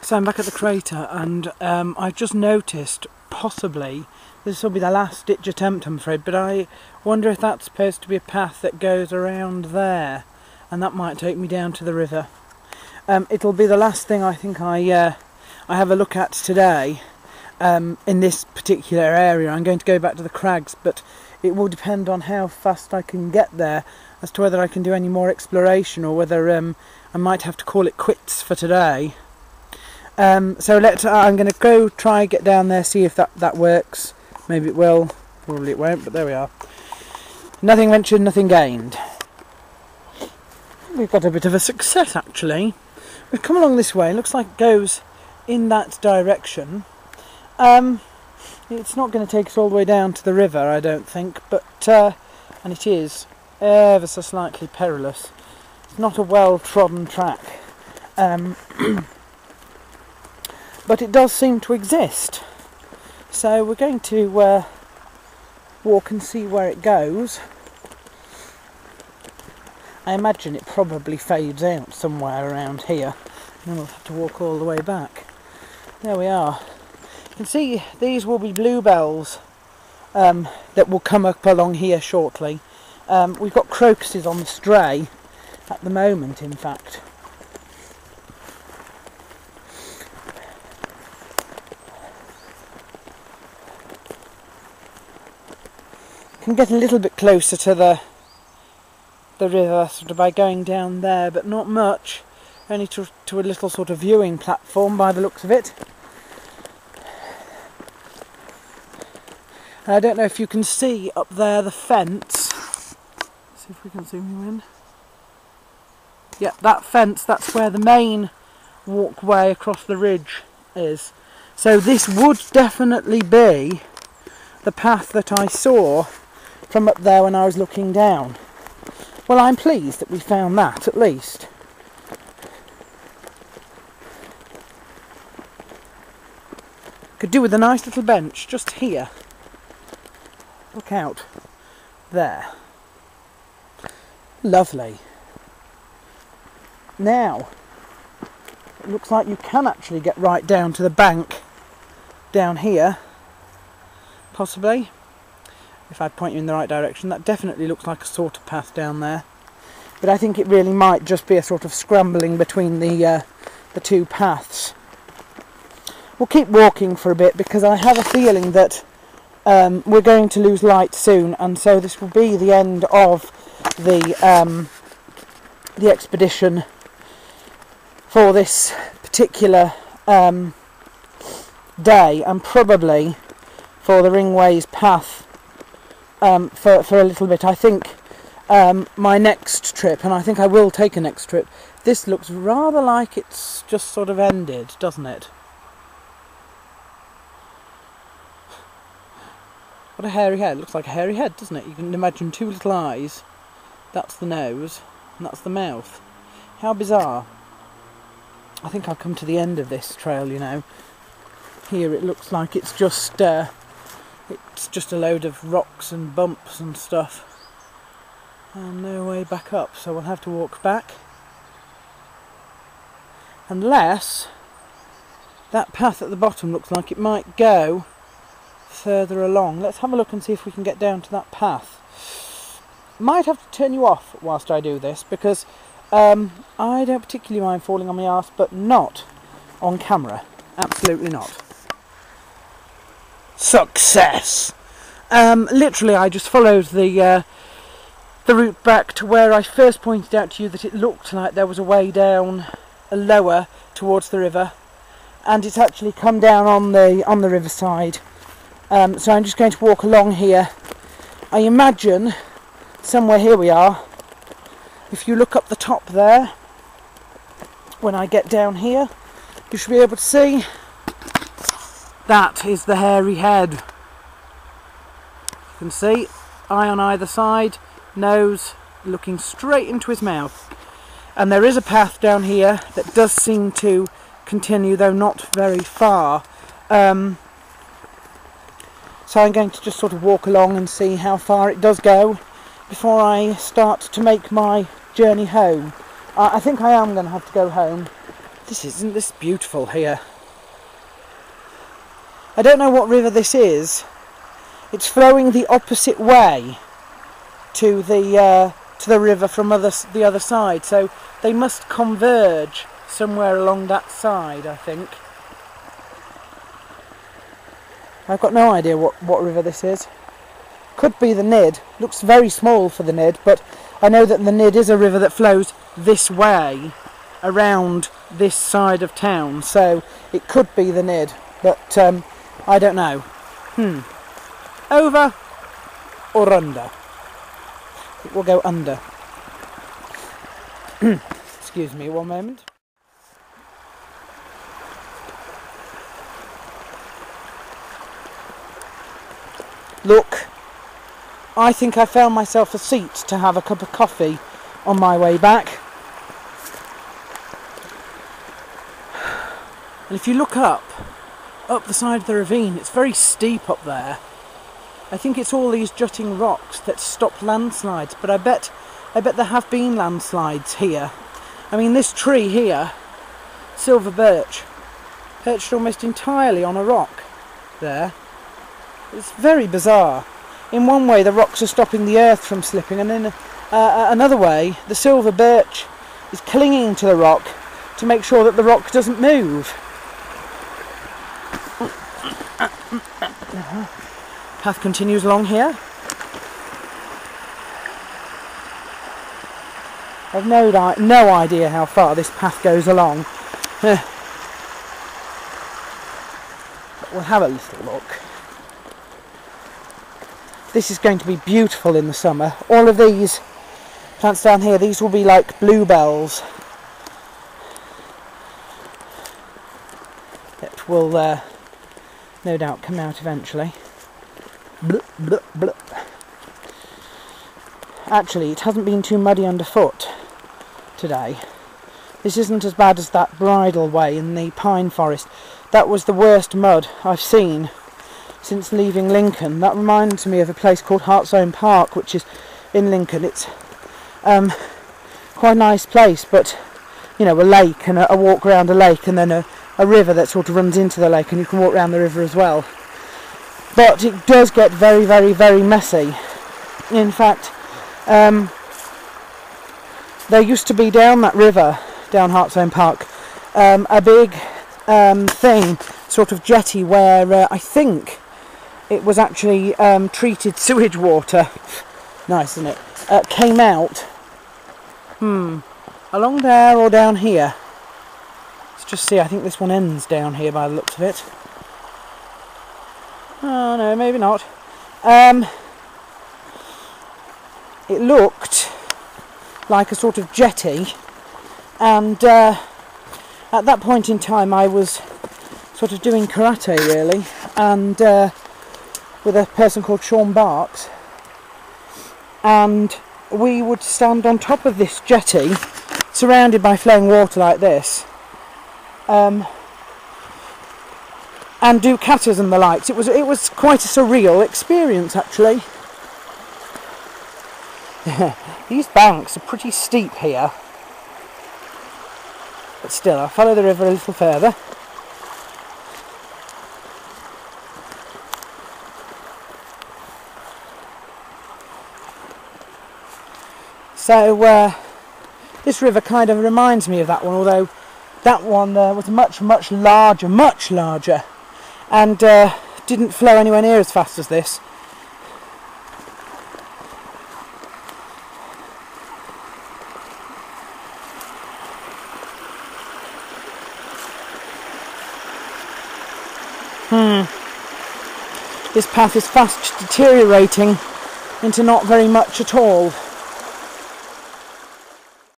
So I'm back at the crater, and I've just noticed, possibly, this will be the last ditch attempt I'm afraid, but I wonder if that's supposed to be a path that goes around there, and that might take me down to the river. It'll be the last thing I think I have a look at today in this particular area. I'm going to go back to the crags, but it will depend on how fast I can get there as to whether I can do any more exploration or whether I might have to call it quits for today. So I'm going to go try get down there, see if that works. Maybe it will, probably it won't, but there we are. Nothing ventured, nothing gained. We've got a bit of a success actually. We've come along this way, looks like it goes in that direction. It's not going to take us all the way down to the river, I don't think, but and it is ever so slightly perilous. It's not a well-trodden track. But it does seem to exist. So we're going to walk and see where it goes. I imagine it probably fades out somewhere around here, and then we'll have to walk all the way back. There we are. You can see these will be bluebells that will come up along here shortly. We've got crocuses on the stray at the moment, in fact. Can get a little bit closer to the river sort of by going down there, but not much, only to a little sort of viewing platform by the looks of it. And I don't know if you can see up there the fence. Let's see if we can zoom you in. Yeah, that fence, that's where the main walkway across the ridge is. So this would definitely be the path that I saw from up there when I was looking down. Well, I'm pleased that we found that, at least. Could do with a nice little bench just here. Look out. There. Lovely. Now, it looks like you can actually get right down to the bank down here. Possibly. If I point you in the right direction, that definitely looks like a sort of path down there. But I think it really might just be a sort of scrambling between the two paths. We'll keep walking for a bit because I have a feeling that we're going to lose light soon, and so this will be the end of the expedition for this particular day, and probably for the Ringways path. For a little bit. I think my next trip, and I think I will take a next trip, this looks rather like it's just sort of ended, doesn't it? What a hairy head. It looks like a hairy head, doesn't it? You can imagine two little eyes. That's the nose, and that's the mouth. How bizarre. I think I've come to the end of this trail, you know. Here it looks like it's just a load of rocks and bumps and stuff, and no way back up, so we'll have to walk back, unless that path at the bottom looks like it might go further along. Let's have a look and see if we can get down to that path. Might have to turn you off whilst I do this, because I don't particularly mind falling on my arse, but not on camera. Absolutely not. Success! Literally, I just followed the route back to where I first pointed out to you that it looked like there was a way down lower towards the river, and it's actually come down on the riverside. So I'm just going to walk along here. I imagine somewhere here we are. If you look up the top there, when I get down here, you should be able to see. That is the hairy head. You can see, eye on either side, nose looking straight into his mouth. And there is a path down here that does seem to continue, though not very far. So I'm going to just sort of walk along and see how far it does go before I start to make my journey home. I think I am going to have to go home. Isn't this beautiful here? I don't know what river this is. It's flowing the opposite way to the river from the other side, so they must converge somewhere along that side, I think. I've got no idea what river this is. Could be the Nid. Looks very small for the Nid, but I know that the Nid is a river that flows this way around this side of town, so it could be the Nid, but I don't know. Over or under? It will go under. Excuse me one moment. Look, I think I found myself a seat to have a cup of coffee on my way back. And if you look up the side of the ravine, it's very steep up there. I think it's all these jutting rocks that stop landslides, but I bet there have been landslides here. I mean, this tree here, silver birch, perched almost entirely on a rock there. It's very bizarre. In one way the rocks are stopping the earth from slipping, and in another way the silver birch is clinging to the rock to make sure that the rock doesn't move. Path continues along here. I've no idea how far this path goes along. But we'll have a little look. This is going to be beautiful in the summer. All of these plants down here, these will be like bluebells. That will no doubt come out eventually. Blup, blup, blup. Actually, it hasn't been too muddy underfoot today. This isn't as bad as that bridle way in the pine forest. That was the worst mud I've seen since leaving Lincoln. That reminds me of a place called Hartsome Park, which is in Lincoln. It's quite a nice place, but you know, a lake and a walk around a lake, and then a river that sort of runs into the lake, and you can walk around the river as well. But it does get very, very, very messy. In fact, there used to be down that river, down Hartsome Park, a big thing, sort of jetty, where I think it was actually treated sewage water. Nice, isn't it? Came out. Along there or down here? Let's just see. I think this one ends down here by the looks of it. Oh no, maybe not. It looked like a sort of jetty, and at that point in time I was sort of doing karate, really, and with a person called Sean Barks, and we would stand on top of this jetty surrounded by flowing water like this, and do katas and the likes. It was quite a surreal experience, actually. These banks are pretty steep here, but still I'll follow the river a little further. So this river kind of reminds me of that one, although that one was much larger, and didn't flow anywhere near as fast as this. This path is fast deteriorating into not very much at all.